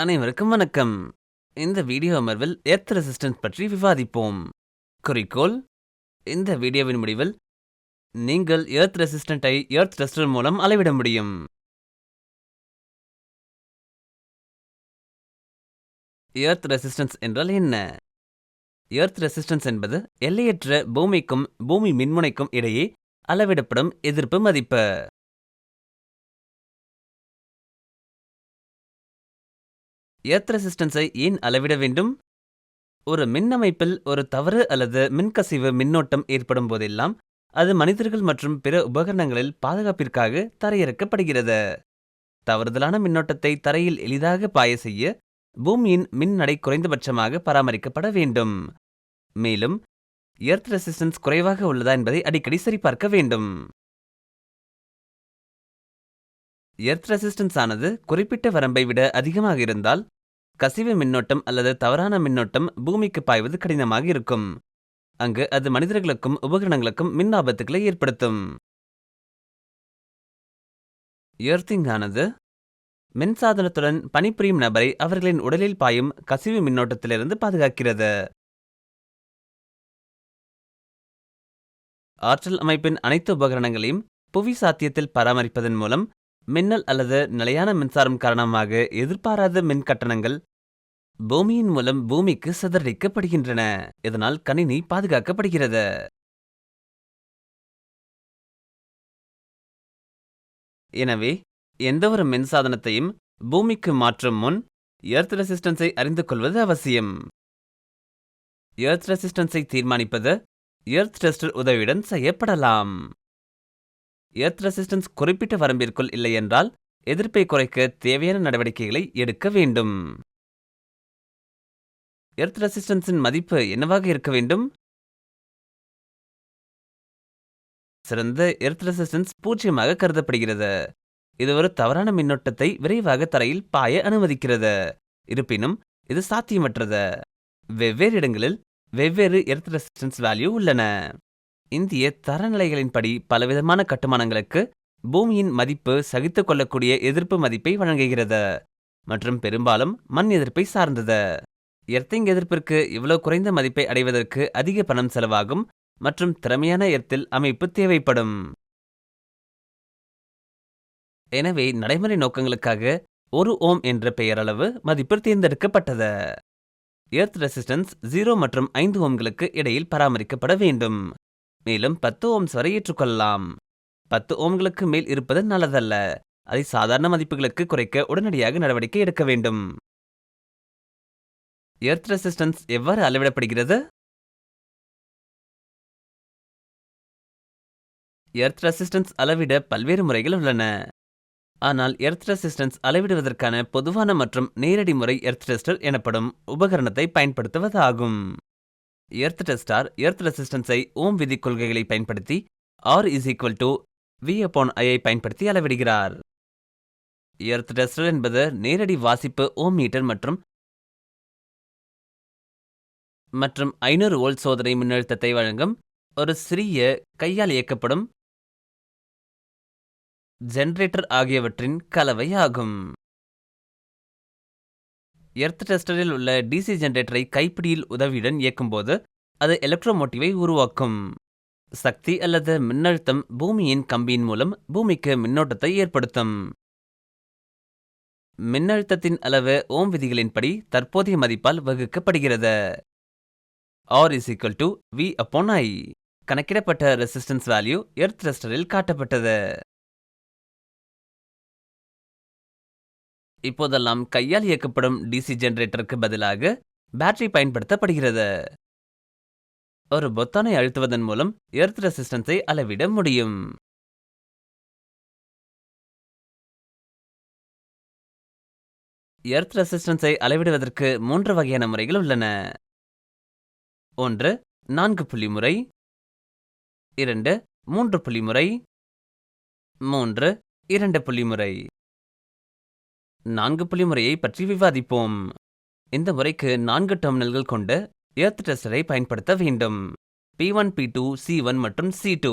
அனைவருக்கும் வணக்கம். இந்த வீடியோ அமர்வில் எர்த் ரெசிஸ்டன்ஸ் பற்றி விவாதிப்போம். குறிக்கோள்: இந்த வீடியோவின் முடிவில் நீங்கள் எர்த் ரெசிஸ்டன்ட்டை எர்த் டெஸ்டர் மூலம் அளவிட முடியும். எர்த் ரெசிஸ்டன்ஸ் என்றால் என்ன? எர்த் ரெசிஸ்டன்ஸ் என்பது எல்லையற்ற பூமிக்கும் பூமி மின்முனைக்கும் இடையே அளவிடப்படும் எதிர்ப்பு மதிப்பு. எர்த் ரெசிஸ்டன்ஸை ஏன் அளவிட வேண்டும்? ஒரு மின்னமைப்பில் ஒரு தவறு அல்லது மின்கசிவு மின்னோட்டம் ஏற்படும் போதெல்லாம் அது மனிதர்கள் மற்றும் பிற உபகரணங்களில் பாதுகாப்பிற்காக தரையிறக்கப்படுகிறது. தவறுதலான மின்னோட்டத்தை தரையில் எளிதாக பாய செய்ய பூமியின் மின்னடை குறைந்தபட்சமாக பராமரிக்கப்பட வேண்டும். மேலும் எர்த் ரெசிஸ்டன்ஸ் குறைவாக உள்ளதா என்பதை அடிக்கடி சரிபார்க்க வேண்டும். எர்த் ரெசிஸ்டன்ஸ் ஆனது குறிப்பிட்ட வரம்பை விட அதிகமாக இருந்தால் கசிவு மின்னோட்டம் அல்லது தவறான மின்னோட்டம் பூமிக்கு பாய்வது கடினமாக இருக்கும். அங்கு அது மனிதர்களுக்கும் உபகரணங்களுக்கும் மின் ஆபத்துக்களை ஏற்படுத்தும். எர்த்திங் ஆனது மின்சாதனத்துடன் பணிபுரியும் நபரை அவர்களின் உடலில் பாயும் கசிவு மின்னோட்டத்திலிருந்து பாதுகாக்கிறது. ஆற்றல் அமைப்பின் அனைத்து உபகரணங்களையும் புவி சாத்தியத்தில் பராமரிப்பதன் மூலம் மின்னல் அல்லது நிலையான மின்சாரம் காரணமாக எதிர்பாராத மின் கட்டணங்கள் பூமியின் மூலம் பூமிக்கு சிதறடிக்கப்படுகின்றன. இதனால் கணினி பாதுகாக்கப்படுகிறது. எனவே எந்தவொரு மின்சாதனத்தையும் பூமிக்கு மாற்றும் முன் எர்த் ரெசிஸ்டன்ஸை அறிந்து கொள்வது அவசியம். எர்த் ரெசிஸ்டன்ஸை தீர்மானிப்பது எர்த் டெஸ்டர் உதவியுடன் செய்யப்படலாம். எர்த் ரெசிஸ்டன்ஸ் குறிப்பிட்ட வரம்பிற்குள் இல்லை என்றால் எதிர்ப்பை குறைக்க தேவையான நடவடிக்கைகளை எடுக்க வேண்டும். எர்த் ரெசிஸ்டன்ஸின் மதிப்பு என்னவாக இருக்க வேண்டும்? சிறந்த எர்த் ரெசிஸ்டன்ஸ் 0 கருதப்படுகிறது. இது ஒரு தவறான மின்னோட்டத்தை விரைவாக தரையில் பாய அனுமதிக்கிறது. இருப்பினும் இது சாத்தியமற்றது. வெவ்வேறு இடங்களில் வெவ்வேறு எர்த் ரெசிஸ்டன்ஸ் வேல்யூ உள்ளன. இந்திய தரநிலைகளின்படி பலவிதமான கட்டுமானங்களுக்கு பூமியின் மதிப்பு சகித்துக் கொள்ளக்கூடிய எதிர்ப்பு மதிப்பை வழங்குகிறது மற்றும் பெரும்பாலும் மண் எதிர்ப்பை சார்ந்தது. எர்த்திங் எதிர்ப்பிற்கு இவ்வளவு குறைந்த மதிப்பை அடைவதற்கு அதிக பணம் செலவாகும் மற்றும் திறமையான எர்த்தில் அமைப்பு தேவைப்படும். எனவே நடைமுறை நோக்கங்களுக்காக 1 ஓம் என்ற பெயரளவு மதிப்பு தேர்ந்தெடுக்கப்பட்டது. எர்த் ரெசிஸ்டன்ஸ் 0 மற்றும் 5 ஓம்களுக்கு இடையில் பராமரிக்கப்பட வேண்டும். மேலும் 10 ஓம்ஸ் வரை ஏற்றுக்கொள்ளலாம். 10 ஓம்களுக்கு மேல் இருப்பது நல்லதல்ல. அதை சாதாரண மதிப்புகளுக்கு குறைக்க உடனடியாக நடவடிக்கை எடுக்க வேண்டும். எர்த் ரெசிஸ்டன்ஸ் எவ்வாறு அளவிடப்படுகிறது? எர்த் ரெசிஸ்டன்ஸ் அளவிட பல்வேறு முறைகள் உள்ளன. ஆனால் எர்த் ரெசிஸ்டன்ஸ் அளவிடுவதற்கான பொதுவான மற்றும் நேரடி முறை எர்த் டெஸ்டர் எனப்படும் உபகரணத்தை பயன்படுத்துவதாகும். எர்த் டெஸ்டார் எர்த் ரெசிஸ்டன்ஸை ஓம் விதி கொள்கைகளை பயன்படுத்தி R=V/I பயன்படுத்தி அளவிடுகிறார். எர்த் டெஸ்டர் என்பது நேரடி வாசிப்பு ஓம் மீட்டர் மற்றும் 500 வோல்ட் சோதனை மின்னழுத்தத்தை வழங்கும் ஒரு சிறிய கையால் இயக்கப்படும் ஜெனரேட்டர் ஆகியவற்றின் கலவை ஆகும். எர்த் டெஸ்டரில் உள்ள டிசி ஜெனரேட்டரை கைப்பிடியில் உதவியுடன் இயக்கும்போது அது எலக்ட்ரோமோட்டிவை உருவாக்கும். சக்தி அல்லது மின்னழுத்தம் பூமியின் கம்பியின் மூலம் பூமிக்கு மின்னோட்டத்தை ஏற்படுத்தும். மின்னழுத்தத்தின் அளவு ஓம் விதிகளின்படி தற்போதைய மதிப்பால் வகுக்கப்படுகிறது. R=V/I. கணக்கிடப்பட்ட ரெசிஸ்டன்ஸ் வேல்யூ எர்த் டெஸ்டரில் காட்டப்பட்டது. இப்போதெல்லாம் கையால் இயக்கப்படும் டிசி ஜெனரேட்டருக்கு பதிலாக பேட்டரி பயன்படுத்தப்படுகிறது. ஒரு பொத்தானை அழுத்துவதன் மூலம் எர்த் ரெசிஸ்டன்ஸை அளவிட முடியும். எர்த் ரெசிஸ்டன்ஸை அளவிடுவதற்கு 3 வகையான முறைகள் உள்ளன. 1 4 புள்ளி முறை, 2 3 புள்ளி முறை, 3 2 புள்ளி முறை. 4 புள்ளி முறையை பற்றி விவாதிப்போம். இந்த முறைக்கு 4 டெர்மினல்கள் கொண்ட எர்த் டெஸ்டரை பயன்படுத்த வேண்டும். P1, P2, C1 மற்றும் C2.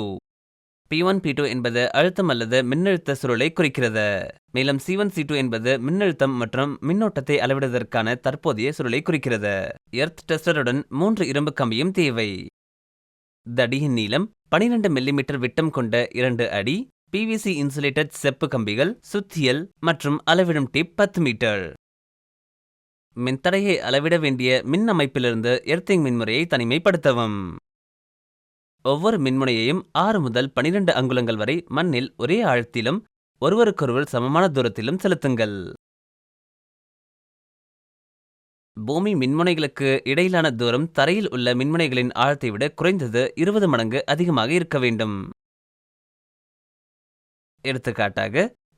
P1, P2 என்பது அழுத்தம் அல்லது மின்னழுத்த சுருளை குறிக்கிறது. மேலும் C1, C2 என்பது மின்னழுத்தம் மற்றும் மின்னோட்டத்தை அளவிடுவதற்கான தற்போதைய சுருளை குறிக்கிறது. எர்த் டெஸ்டருடன் 3 இரும்பு கம்பியும் தேவை. தடியின் நீளம் 12 மில்லிமீட்டர் விட்டம் கொண்ட 2 அடி, PVC இன்சுலேட்டட் செப்பு கம்பிகள், சுத்தியல் மற்றும் அளவிடும் டேப் 10 மீட்டர். மின்தடையை அளவிட வேண்டிய மின் அமைப்பிலிருந்து எர்த்திங் மின்முறையை தனிமைப்படுத்தவும். ஒவ்வொரு மின்முனையையும் 6 முதல் 12 அங்குலங்கள் வரை மண்ணில் ஒரே ஆழத்திலும் ஒருவருக்கொருவர் சமமான தூரத்திலும் செலுத்துங்கள். பூமி மின்முனைகளுக்கு இடையிலான தூரம் தரையில் உள்ள மின்முனைகளின் ஆழத்தை விட குறைந்தது 20 மடங்கு அதிகமாக இருக்க வேண்டும். எடுத்துக்காட்டாக,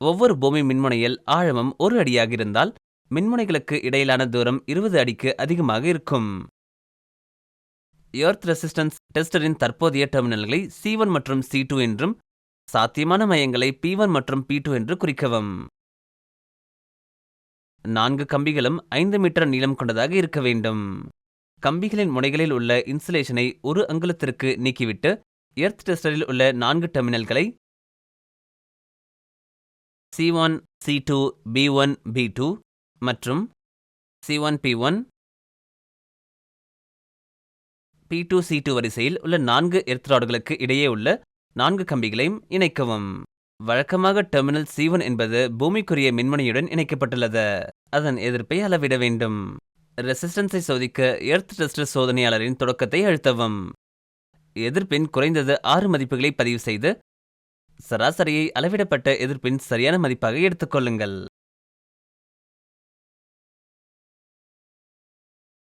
ஒவ்வொரு பூமி மின்முனையில் ஆழமும் 1 அடியாக இருந்தால் மின்முனைகளுக்கு இடையிலான தூரம் 20 அடிக்கு அதிகமாக இருக்கும். எர்த் ரெசிஸ்டன்ஸ் டெஸ்டரின் தற்போதைய டெர்மினல்களை C1 மற்றும் C2 என்றும், சாத்தியமான மையங்களை P1 மற்றும் P2 என்று குறிக்கவும். 4 கம்பிகளும் 5 மீட்டர் நீளம் கொண்டதாக இருக்க வேண்டும். கம்பிகளின் முனைகளில் உள்ள இன்சுலேஷனை 1 அங்குலத்திற்கு நீக்கிவிட்டு எர்த் டெஸ்டரில் உள்ள 4 டெர்மினல்களை C1, C2, B1, B2 மற்றும் C1, P1, P2, C2 வரிசையில் உள்ள 4 எர்த் ராடுகளுக்கு இடையே உள்ள 4 கம்பிகளையும் இணைக்கவும். வழக்கமாக டெர்மினல் C1 என்பது பூமிக்குரிய மின்முனையுடன் இணைக்கப்பட்டுள்ளது. அதன் எதிர்ப்பை அளவிட வேண்டும். ரெசிஸ்டன்ஸை சோதிக்க எர்த் டெஸ்டர் சோதனையாளரின் தொடக்கத்தை அழுத்தவும். எதிர்ப்பின் குறைந்தது 6 மதிப்புகளை பதிவு செய்து சராசரியை அளவிடப்பட்ட எதிர்ப்பின் சரியான மதிப்பாக எடுத்துக்கொள்ளுங்கள்.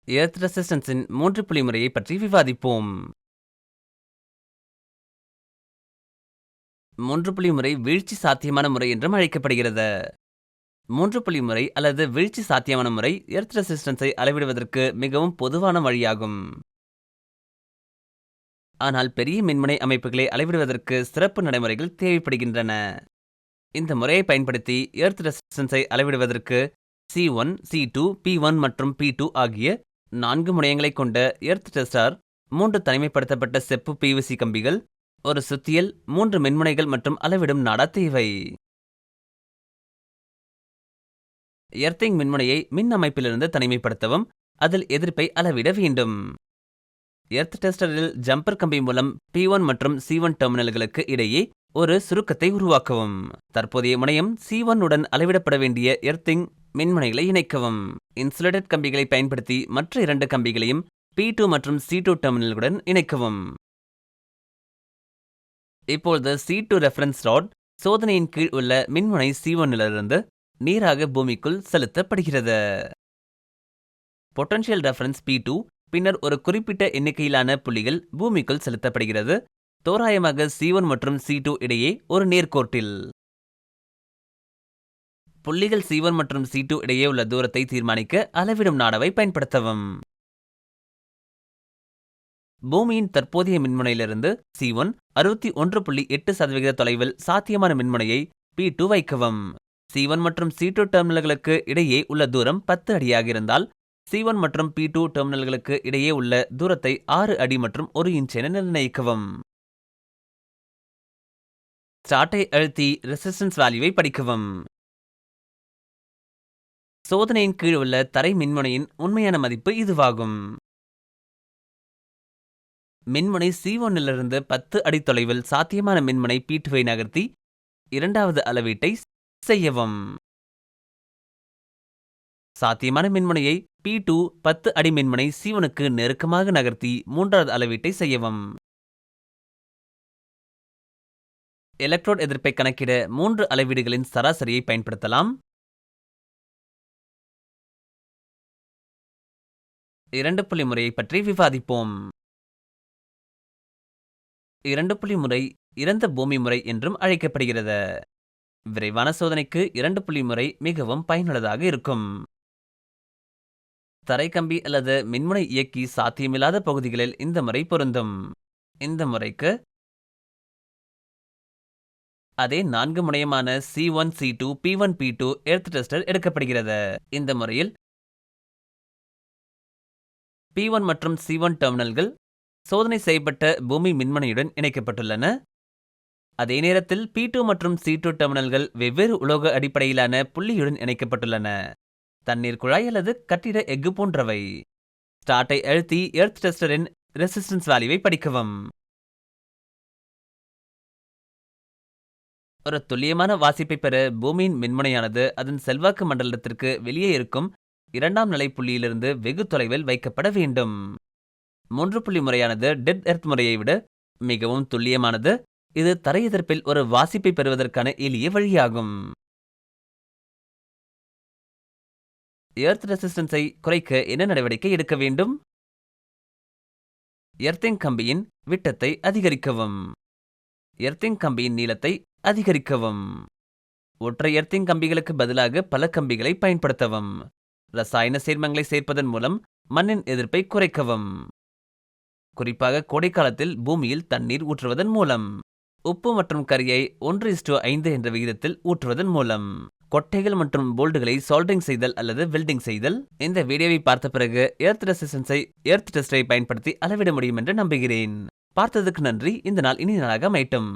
எர்த் ரெசிஸ்டன்ஸின் 3 புள்ளி முறையை பற்றி விவாதிப்போம். 3 புள்ளி முறை வீழ்ச்சி சாத்தியமான முறை என்றும் அழைக்கப்படுகிறது. 3 புள்ளி முறை அல்லது வீழ்ச்சி சாத்தியமான முறை எர்த் ரெசிஸ்டன்ஸை அளவிடுவதற்கு மிகவும் பொதுவான வழியாகும். ஆனால் பெரிய மின்முனை அமைப்புகளை அளவிடுவதற்கு சிறப்பு நடைமுறைகள் தேவைப்படுகின்றன. இந்த முறையை பயன்படுத்தி எர்த் ரெசிஸ்டன்ஸை அளவிடுவதற்கு C1, C2, P1 மற்றும் P2 ஆகிய 4 முனையங்களைக் கொண்ட எர்த் டெஸ்டர், 3 தனிமைப்படுத்தப்பட்ட செப்பு PVC கம்பிகள், ஒரு சுத்தியல், 3 மின்முனைகள் மற்றும் அளவிடும் நாடா தேவை. எர்த்திங் மின்முனையை மின் அமைப்பிலிருந்து தனிமைப்படுத்தவும் அதில் எதிர்ப்பை அளவிட வேண்டும். எர்த் டெஸ்டரில் ஜம்பர் கம்பி மூலம் P1 மற்றும் C1 டெர்மினல்களுக்கு இடையே ஒரு சுருக்கத்தை உருவாக்கவும். தற்போதைய முனையம் C1 உடன் அளவிடப்பட வேண்டிய எர்த்திங் மின்முனைகளை இணைக்கவும். இன்சுலேட்டட் கம்பிகளை பயன்படுத்தி மற்ற 2 கம்பிகளையும் P2 மற்றும் C2 டெர்மினல்களுடன் இணைக்கவும். இப்பொழுது C2 ரெஃபரன்ஸ் ராட் சோதனையின் கீழ் உள்ள மின்முனை C1லிருந்து நேராக பூமிக்குள் செலுத்தப்படுகிறது. பொட்டன்ஷியல் ரெஃபரன்ஸ் P2 பின்னர் ஒரு குறிப்பிட்ட எண்ணிக்கையிலான புள்ளிகள் பூமிக்குள் செலுத்தப்படுகிறது, தோராயமாக C1 மற்றும் C2 இடையே ஒரு நேர்கோட்டில். புள்ளிகள் C1 மற்றும் C2 இடையே உள்ள தூரத்தை தீர்மானிக்க அளவிடும் நாடாவை பயன்படுத்தவும். பூமியின் தற்போதைய மின்முனையிலிருந்து C1 61.8% தொலைவில் சாத்தியமான மின்முனையை P2 வைக்கவும். C1 மற்றும் C2 டெர்மினல்களுக்கு இடையே உள்ள தூரம் 10 அடியாக இருந்தால் C1 மற்றும் P2 டெர்மினல்களுக்கு இடையே உள்ள தூரத்தை 6 அடி மற்றும் 1 இன்ச் என நிர்ணயிக்கவும். ஸ்டார்ட்டை அழுத்தி ரெசிஸ்டன்ஸ் வேல்யூவை படிக்கவும். சோதனையின் கீழ் உள்ள தரை மின்முனையின் உண்மையான மதிப்பு இதுவாகும். மின்முனை C1லிருந்து 10 அடி தொலைவில் சாத்தியமான மின்முனை P2வை நகர்த்தி 2வது அளவீட்டை செய்யவும். சாத்தியமான மின்முனையை P2 10 அடி மின்முனை C1க்கு நெருக்கமாக நகர்த்தி 3வது அளவீட்டை செய்யவும். எலக்ட்ரோட் எதிர்ப்பை கணக்கிட 3 அளவீடுகளின் சராசரியை பயன்படுத்தலாம். 2 புள்ளி முறையை பற்றி விவாதிப்போம். 2 புள்ளி முறை இறந்த பூமி முறை என்றும் அழைக்கப்படுகிறது. விரைவான சோதனைக்கு 2 புள்ளி முறை மிகவும் பயனுள்ளதாக இருக்கும். தரைக்கம்பி அல்லது மின்முனை இயக்கி சாத்தியமில்லாத பகுதிகளில் இந்த முறை பொருந்தும். இந்த முறைக்கு அதே 4 முனையமான C1, C2, P1, P2 earth tester எடுக்கப்படுகிறது. இந்த முறையில் P1 மற்றும் C1 டெர்மினல்கள் சோதனை செய்யப்பட்ட பூமி மின்முனையுடன் இணைக்கப்பட்டுள்ளன. அதே நேரத்தில் P2 மற்றும் C2 டெர்மினல்கள் வெவ்வேறு உலோக அடிப்படையிலான புள்ளியுடன் இணைக்கப்பட்டுள்ளன. தண்ணீர் குழாய் அல்லது கட்டிட எஃகு போன்றவை. ஸ்டார்ட்டை அழுத்தி எர்த் டெஸ்டரின் ரெசிஸ்டன்ஸ் வேல்யூவை படிக்கவும். ஒரு துல்லியமான வாசிப்பை பெற பூமியின் மின்முனையானது அதன் செல்வாக்கு மண்டலத்திற்கு வெளியே இருக்கும் 2ஆம் நிலை புள்ளியிலிருந்து வெகு தொலைவில் வைக்கப்பட வேண்டும். 3 புள்ளி முறையானது டெட் எர்த் முறையை விட மிகவும் துல்லியமானது. இது தரை எதிர்ப்பில் ஒரு வாசிப்பை பெறுவதற்கான எளிய வழியாகும். எர்த் ரெசிஸ்டன்ஸை குறைக்க என்ன நடவடிக்கை எடுக்க வேண்டும்? எர்த்திங் கம்பியின் விட்டத்தை அதிகரிக்கவும். எர்த்திங் கம்பியின் நீளத்தை அதிகரிக்கவும். ஒற்றை எர்த்திங் கம்பிகளுக்கு பதிலாக பல கம்பிகளை பயன்படுத்தவும். ரசாயன சேர்மங்களை சேர்ப்பதன் மூலம் மண்ணின் எதிர்ப்பை குறைக்கவும். குறிப்பாக கோடைக்காலத்தில் பூமியில் தண்ணீர் ஊற்றுவதன் மூலம். உப்பு மற்றும் கரியை 1:5 என்ற விகிதத்தில் ஊற்றுவதன் மூலம். கொட்டைகள் மற்றும் போல்டுகளை சால்டரிங் செய்தல் அல்லது வெல்டிங் செய்தல். இந்த வீடியோவை பார்த்த பிறகு எர்த் ரெசிஸ்டன்ஸை எர்த் டெஸ்டரை பயன்படுத்தி அளவிட முடியும் என்று நம்புகிறேன். பார்த்ததுக்கு நன்றி. இந்த நாள் இனிய நாளாக அமையட்டும்.